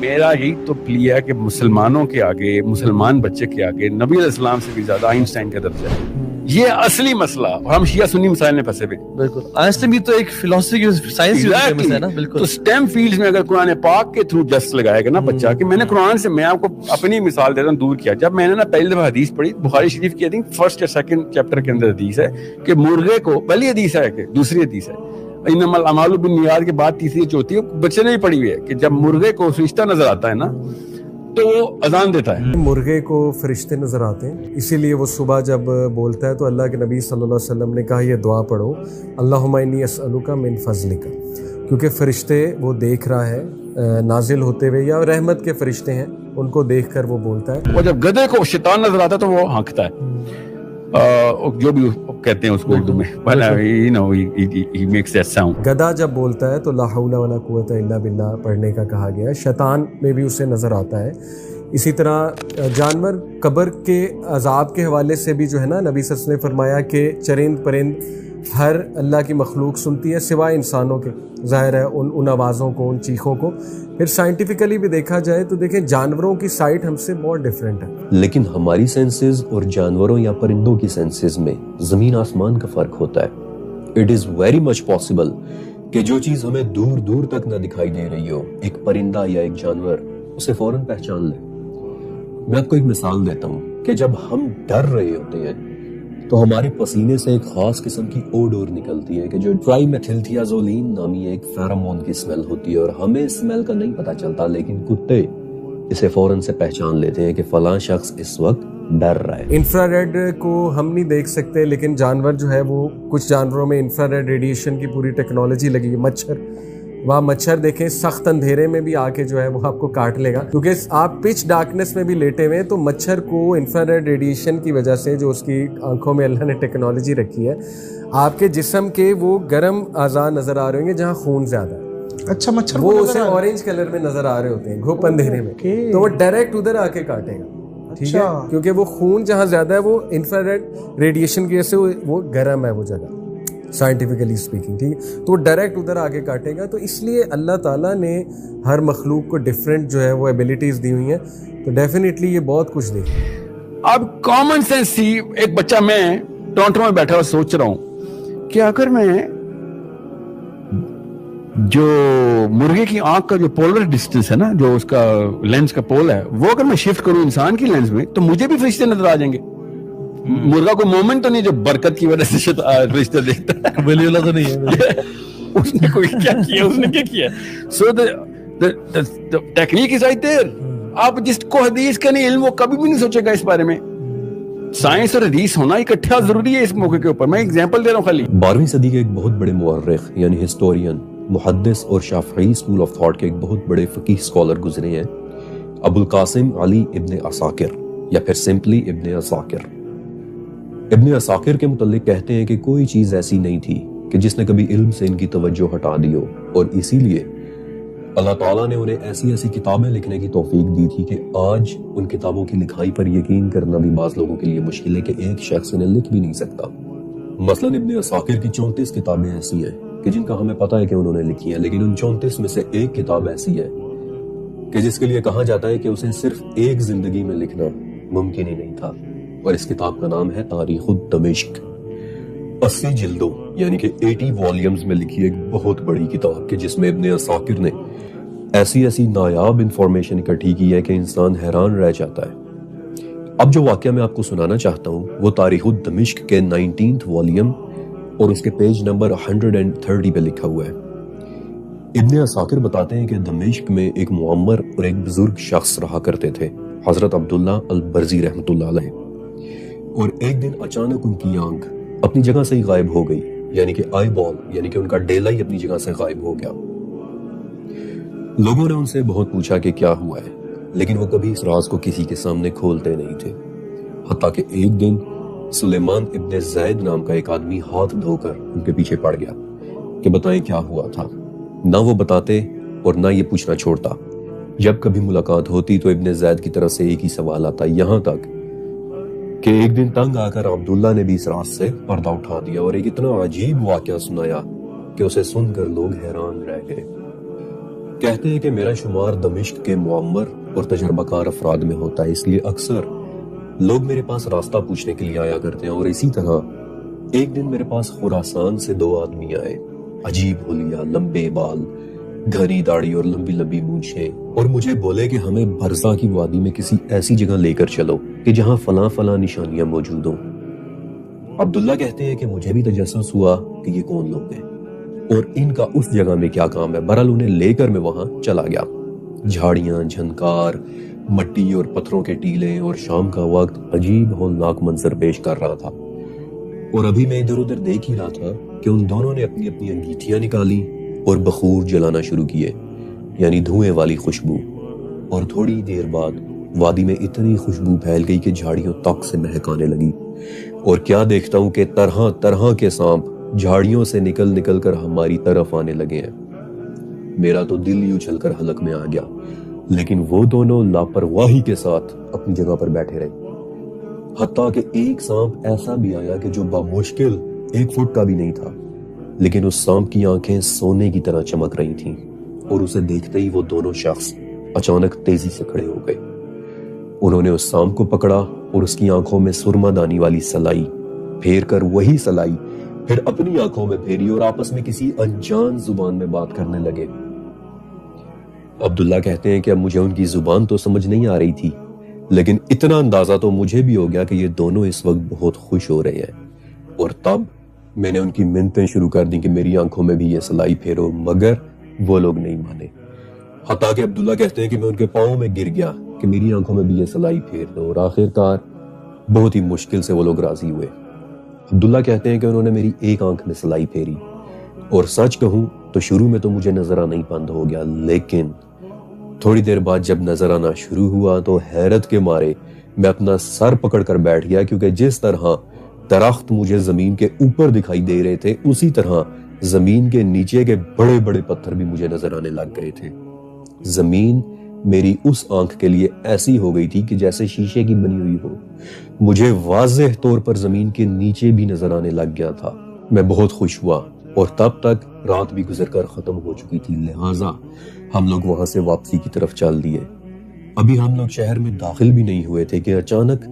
میرا یہی تو پلی ہے کہ مسلمانوں کے آگے، مسلمان بچے کے آگے نبی علیہ السلام سے بھی زیادہ آئنسٹائن کا درجہ ہے. یہ اصلی مسئلہ، اور ہم شیعہ سنی مسائل میں پھنسے ہوئے. بالکل آئنسٹائن بھی تو ایک فلسفی کی سائنس کی ہے نا. بالکل. تو سٹیم فیلڈز میں اگر قرآن پاک کے تھرو جسٹ لگائے گا نا بچہ، کہ میں نے قرآن سے، میں آپ کو اپنی مثال دیتا ہوں دور کیا. جب میں نے نا پہلی دفعہ حدیث پڑھی بخاری شریف کی، فرسٹ یا سیکنڈ چیپٹر کے اندر حدیث ہے کہ مرغے کو، پہلی حدیث ہے کہ دوسری حدیث ہے انما الاعمال بالنیات کے بعد تیسری چوتھی بچے نے بھی پڑھی ہوئی ہے کہ جب مرغے کو فرشتہ نظر آتا ہے نا تو وہ اذان دیتا ہے. مرغے کو فرشتے نظر آتے ہیں، اسی لیے وہ صبح جب بولتا ہے تو اللہ کے نبی صلی اللہ علیہ وسلم نے کہا یہ دعا پڑھو، اللہم انی اسألک من فضلک، کیونکہ فرشتے وہ دیکھ رہا ہے نازل ہوتے ہوئے، یا رحمت کے فرشتے ہیں ان کو دیکھ کر وہ بولتا ہے. وہ جب گدھے کو شیطان نظر آتا ہے تو وہ ہانکتا ہے، جو بھی کہتے ہیں اس کو اردو میں، he makes that sound. گدھا جب بولتا ہے تو لا حول ولا قوت الا باللہ پڑھنے کا کہا گیا ہے. شیطان میں بھی اسے نظر آتا ہے. اسی طرح جانور قبر کے عذاب کے حوالے سے بھی جو ہے نا نبی صلی اللہ علیہ وسلم نے فرمایا کہ چرند پرند ہر اللہ کی مخلوق سنتی ہے سوائے انسانوں کے. ظاہر ہے ان آوازوں کو، ان چیخوں کو. پھر سائنٹیفکلی بھی دیکھا جائے تو دیکھیں جانوروں کی سائٹ ہم سے بہت ڈیفرنٹ ہے. لیکن ہماری سینسز اور جانوروں یا پرندوں کی سینسز میں زمین آسمان کا فرق ہوتا ہے. It is very much possible کہ جو چیز ہمیں دور دور تک نہ دکھائی دے رہی ہو، ایک پرندہ یا ایک جانور اسے فوراً پہچان لے. میں آپ کو ایک مثال دیتا ہوں کہ جب ہم ڈر رہے ہوتے ہیں تو ہمارے پسینے سے ایک خاص قسم کی اوڈور نکلتی ہے کہ جو ٹرائی میتھلتھیازولین نامی ایک فیرامون کی اسمیل ہوتی ہے، اور ہمیں اسمیل کا نہیں پتہ چلتا، لیکن کتے اسے فوراً سے پہچان لیتے ہیں کہ فلاں شخص اس وقت ڈر رہا ہے. انفراریڈ کو ہم نہیں دیکھ سکتے، لیکن جانور جو ہے وہ، کچھ جانوروں میں انفراریڈ ریڈیشن کی پوری ٹیکنالوجی لگی ہے. مچھر، وہاں مچھر دیکھیں سخت اندھیرے میں بھی آ کے جو ہے وہ آپ کو کاٹ لے گا، کیونکہ آپ پچ ڈارکنیس میں بھی لیٹے ہوئے ہیں. تو مچھر کو انفراریڈ ریڈیشن کی وجہ سے، جو اس کی آنکھوں میں اللہ نے ٹیکنالوجی رکھی ہے، آپ کے جسم کے وہ گرم اعضاء نظر آ رہے ہوں گے جہاں خون زیادہ ہے. اچھا مچھر وہ اسے اورنج کلر میں نظر آ رہے ہوتے ہیں گھوپ اندھیرے میں، تو وہ ڈائریکٹ ادھر آ کے کاٹے گا. ٹھیک ہے، کیونکہ وہ خون جہاں زیادہ ہے وہ انفراریڈ ریڈیشن کی وجہ سے وہ گرم ہے وہ جگہ، سائنٹیفکلی اسپیکنگ. ٹھیک ہے، تو وہ ڈائریکٹ ادھر آگے کاٹے گا. تو اس لیے اللہ تعالیٰ نے ہر مخلوق کو ڈفرینٹ جو ہے وہ ایبیلٹیز دی ہوئی ہیں. تو ڈیفینیٹلی یہ بہت کچھ دے. اب کامن سینس تھی، ایک بچہ، میں ٹورنٹو میں بیٹھا ہوا سوچ رہا ہوں کہ اگر میں جو مرغے کی آنکھ کا جو پولر ڈسٹینس ہے نا، جو اس کا لینس کا پول ہے، وہ اگر میں شفٹ کروں انسان کی لینس میں تو مجھے بھی فرشتے نظر آ جائیں گے. مرغا کوئی مومنٹ تو نہیں جو برکت کی وجہ سے فرشتے دیکھتا ہے، ولی اللہ تو نہیں ہے. اس نے کوئی کیا کیا، اس نے کیا کیا. سو the technique is right there. آپ جس کو حدیث کا نہیں علم وہ کبھی بھی نہیں سوچے گا اس بارے میں. سائنس اور حدیث ہونا اکٹھا ضروری ہے اس موقع کے اوپر. میں ایگزامپل دے رہا ہوں خالی. 12ویں صدی کے ایک بہت بڑے مورخ یعنی ہسٹورین، محدث اور شافعی اسکول آف تھاٹ کے ایک بہت بڑے فقیہ اسکالر گزرے ہیں، ابو القاسم علی ابن عساکر، یا پھر سمپلی ابن عساکر. ابن عساکر کے متعلق کہتے ہیں کہ کوئی چیز ایسی نہیں تھی کہ جس نے کبھی علم سے ان کی توجہ ہٹا دی ہو، اور اسی لیے اللہ تعالیٰ نے انہیں ایسی ایسی کتابیں لکھنے کی توفیق دی تھی کہ آج ان کتابوں کی لکھائی پر یقین کرنا بھی بعض لوگوں کے لیے مشکل ہے کہ ایک شخص انہیں لکھ بھی نہیں سکتا. مثلاً ابن عساکر کی 34 کتابیں ایسی ہیں کہ جن کا ہمیں پتہ ہے کہ انہوں نے لکھی ہیں، لیکن ان 34 میں سے ایک کتاب ایسی ہے کہ جس کے لیے کہا جاتا ہے کہ اسے صرف ایک زندگی میں لکھنا ممکن ہی نہیں تھا، اور اس کتاب کا نام ہے تاریخ دمشق. 80 جلدوں یعنی کہ 80 والیومز میں لکھی ایک بہت بڑی کتاب کہ جس میں ابن عساکر نے ایسی ایسی نایاب انفارمیشن اکٹھی کی ہے کہ انسان حیران رہ جاتا ہے. اب جو واقعہ میں آپ کو سنانا چاہتا ہوں وہ تاریخ دمشق کے 19th والیوم اور اس کے پیج نمبر 130 پہ لکھا ہوا ہے. ابن عساکر بتاتے ہیں کہ دمشق میں ایک معمر اور ایک بزرگ شخص رہا کرتے تھے، حضرت عبداللہ البرزی رحمۃ اللہ علیہ. اور ایک دن اچانک ان کی آنکھ اپنی جگہ سے ہی غائب ہو گئی، یعنی کہ آئی بال، یعنی کہ ان کا ڈیلا ہی اپنی جگہ سے غائب ہو گیا. لوگوں نے ان سے بہت پوچھا کہ کیا ہوا ہے، لیکن وہ کبھی اس راز کو کسی کے سامنے کھولتے نہیں تھے. حتیٰ کہ ایک دن سلیمان ابن زید نام کا ایک آدمی ہاتھ دھو کر ان کے پیچھے پڑ گیا کہ بتائیں کیا ہوا تھا. نہ وہ بتاتے اور نہ یہ پوچھنا چھوڑتا. جب کبھی ملاقات ہوتی تو ابن زید کی طرف سے ایک ہی سوال آتا، یہاں تک کہ ایک دن تنگ آ کر عبداللہ نے بھی اس راز سے پردہ اٹھا دیا اور ایک اتنا عجیب واقعہ سنایا کہ اسے سن کر لوگ حیران رہ گئے. کہتے ہیں کہ میرا شمار دمشق کے معمر اور تجربہ کار افراد میں ہوتا ہے، اس لیے اکثر لوگ میرے پاس راستہ پوچھنے کے لیے آیا کرتے ہیں. اور اسی طرح ایک دن میرے پاس خراسان سے 2 آدمی آئے، عجیب حلیہ، لمبے بال، گھنی داڑھی اور لمبی لمبی مونچھیں، اور مجھے بولے کہ ہمیں برزا کی وادی میں کسی ایسی جگہ لے کر چلو کہ جہاں فلاں فلاں نشانیاں موجود ہوں. عبداللہ کہتے ہیں کہ مجھے بھی تجسس ہوا کہ یہ کون لوگ ہیں اور ان کا اس جگہ میں کیا کام ہے. بہرحال انہیں لے کر میں وہاں چلا گیا. جھاڑیاں، جھنکار، مٹی اور پتھروں کے ٹیلے، اور شام کا وقت عجیب ہولناک منظر پیش کر رہا تھا. اور ابھی میں ادھر ادھر دیکھ ہی رہا تھا کہ ان دونوں نے اپنی اپنی انگیٹھیاں نکالی اور بخور جلانا شروع کیے، یعنی دھوئیں والی خوشبو. اور تھوڑی دیر بعد وادی میں اتنی خوشبو پھیل گئی کہ جھاڑیوں تک سے مہک آنے لگی. اور کیا دیکھتا ہوں کہ طرح طرح کے سانپ جھاڑیوں سے نکل کر ہماری طرف آنے لگے ہیں. میرا تو دل ہی اچھل کر حلق میں آ گیا، لیکن وہ دونوں لاپرواہی کے ساتھ اپنی جگہ پر بیٹھے رہے. حتیٰ کہ ایک سانپ ایسا بھی آیا کہ جو بمشکل 1 فٹ کا بھی نہیں تھا، لیکن اس سانپ کی آنکھیں سونے کی طرح چمک رہی تھیں. اور اسے دیکھتے ہی وہ دونوں شخص اچانک تیزی سے کھڑے ہو گئے. انہوں نے اس سانپ کو پکڑا اور اس کی آنکھوں میں سرما دانی والی سلائی پھیر کر وہی سلائی پھر اپنی آنکھوں میں پھیری اور آپس میں کسی انجان زبان میں بات کرنے لگے. عبداللہ کہتے ہیں کہ اب مجھے ان کی زبان تو سمجھ نہیں آ رہی تھی، لیکن اتنا اندازہ تو مجھے بھی ہو گیا کہ یہ دونوں اس وقت بہت خوش ہو رہے ہیں. اور تب میں نے ان کی منتیں شروع کر دی کہ میری آنکھوں میں بھی یہ سلائی پھیرو، مگر وہ لوگ نہیں مانے. حتیٰ کہ عبداللہ کہتے ہیں کہ میں ان کے پاؤں میں گر گیا کہ میری آنکھوں میں بھی یہ سلائی پھیر دو، اور آخر کار بہت ہی مشکل سے وہ لوگ راضی ہوئے. عبداللہ کہتے ہیں کہ انہوں نے میری ایک آنکھ میں سلائی پھیری، اور سچ کہوں تو شروع میں تو مجھے نظر آنا ہی بند ہو گیا، لیکن تھوڑی دیر بعد جب نظر آنا شروع ہوا تو حیرت کے مارے میں اپنا سر پکڑ کر بیٹھ گیا، کیونکہ جس طرح درخت مجھے زمین کے اوپر دکھائی دے رہے تھے اسی طرح زمین کے نیچے کے بڑے بڑے پتھر بھی مجھے نظر آنے لگ گئے تھے. زمین میری اس آنکھ کے لیے ایسی ہو گئی تھی کہ جیسے شیشے کی بنی ہوئی ہو. مجھے واضح طور پر زمین کے نیچے بھی نظر آنے لگ گیا تھا. میں بہت خوش ہوا، اور تب تک رات بھی گزر کر ختم ہو چکی تھی، لہٰذا ہم لوگ وہاں سے واپسی کی طرف چل دیے. ابھی ہم لوگ شہر میں داخل بھی نہیں ہوئے تھے کہ اچانک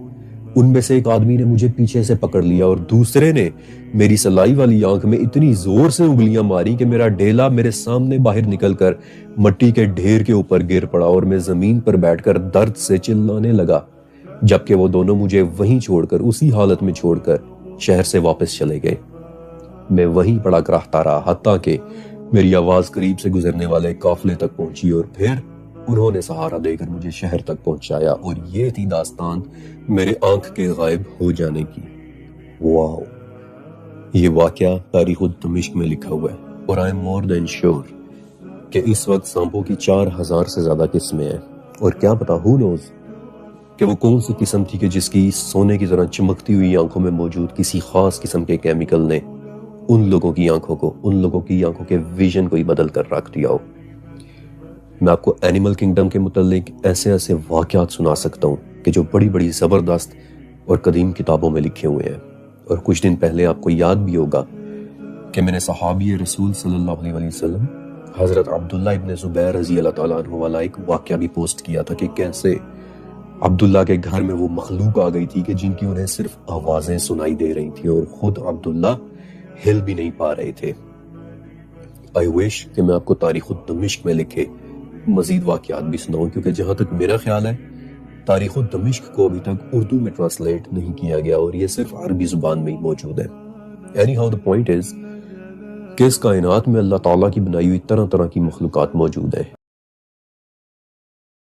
ان میں سے ایک آدمی نے مجھے پیچھے سے پکڑ لیا، اور دوسرے نے میری سلائی والی آنکھ میں اتنی زور سے انگلیاں ماری کہ میرا ڈیلا میرے سامنے باہر نکل کر مٹی کے ڈھیر کے اوپر گر پڑا، اور میں زمین پر بیٹھ کر درد سے چلانے لگا، جبکہ وہ دونوں مجھے وہیں چھوڑ کر، اسی حالت میں چھوڑ کر شہر سے واپس چلے گئے. میں وہیں پڑا کراہتا رہا حتیٰ کہ میری آواز قریب سے گزرنے والے قافلے تک پہنچی، اور پھر انہوں نے سہارا دے کر مجھے شہر تک پہنچایا. اور یہ تھی داستان میرے آنکھ کے غائب ہو جانے کی. واو! یہ واقعہ تاریخ دمشق میں لکھا ہوا ہے، اور I am more than sure کہ اس وقت سانپوں کی 4000 سے زیادہ قسمیں ہیں. اور کیا پتا who knows کہ وہ کون سی قسم تھی کہ جس کی سونے کی طرح چمکتی ہوئی آنکھوں میں موجود کسی خاص قسم کے کیمیکل نے ان لوگوں کی آنکھوں کے ویژن کو ہی بدل کر رکھ دیا ہو. میں آپ کو اینیمل کنگڈم کے متعلق ایسے واقعات سنا سکتا ہوں کہ جو بڑی بڑی زبردست اور قدیم کتابوں میں لکھے ہوئے ہیں. اور کچھ دن پہلے آپ کو یاد بھی ہوگا کہ میں نے صحابی رسول صلی اللہ علیہ وسلم حضرت عبداللہ ابن زبیر رضی اللہ تعالیٰ عنہ والا ایک واقعہ بھی پوسٹ کیا تھا کہ کیسے عبداللہ کے گھر میں وہ مخلوق آ گئی تھی کہ جن کی انہیں صرف آوازیں سنائی دے رہی تھی اور خود عبداللہ ہل بھی نہیں پا رہے تھے. I wish کہ میں آپ کو تاریخ دمشق میں لکھے مزید واقعات بھی سناؤں، کیونکہ جہاں تک میرا خیال ہے تاریخ دمشق کو ابھی تک اردو میں ٹرانسلیٹ نہیں کیا گیا، اور یہ صرف عربی زبان میں ہی موجود ہے. Anyhow, the point is کہ اس کائنات میں اللہ تعالیٰ کی بنائی ہوئی طرح طرح کی مخلوقات موجود ہیں.